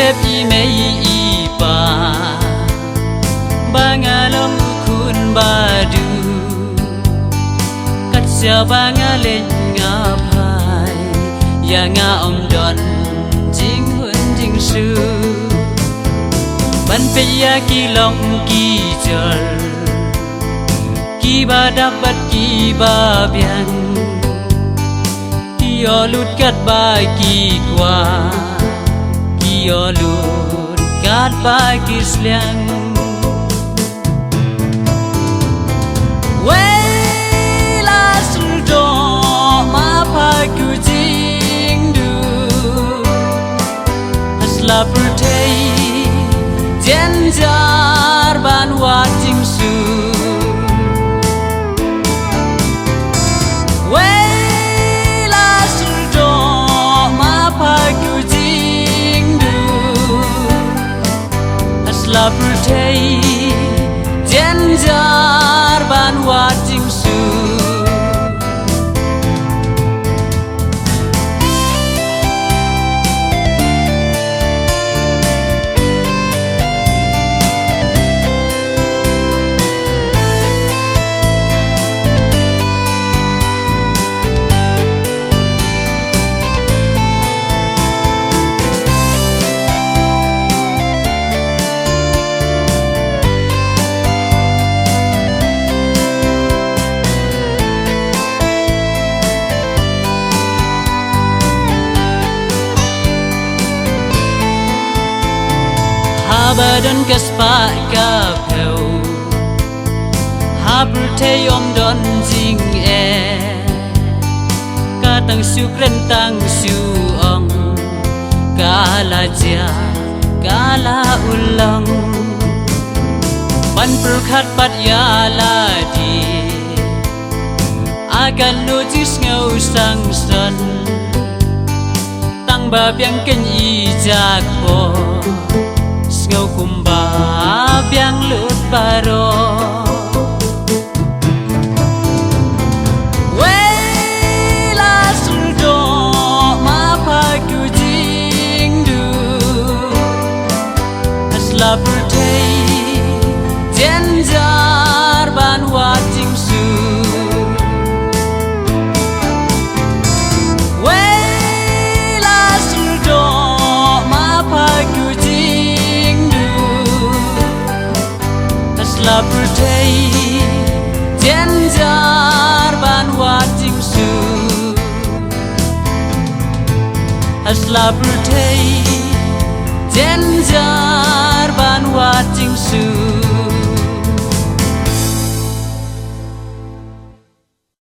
phép y mây y ba banga long khun ba du cắt xa banga lên ngà phai ya ngà om don jing hun jing su ban pe ya ki long ki jol ki ba dapat ki ba biang ki yo lut kat ba ki kwa ki yo lut kat ba ki sliang la pertei jenjar ban wating su wei la surdo ma pagu jing du as la pertei jenjar ban wating su badan kaspa ka pheu ha prthei om don jing e ka tang su kren tang su ong ka la ja ka la ulang ban prkhat pat ya la di akan nu jis ngau sang son tang ba biang ken i jak po ngau kumba biang lut baro wei la suldo ma pagu jing du as la pertei jenjar ban wating su la pertei jenjar ban wating su as la pertei jenjar ban wating su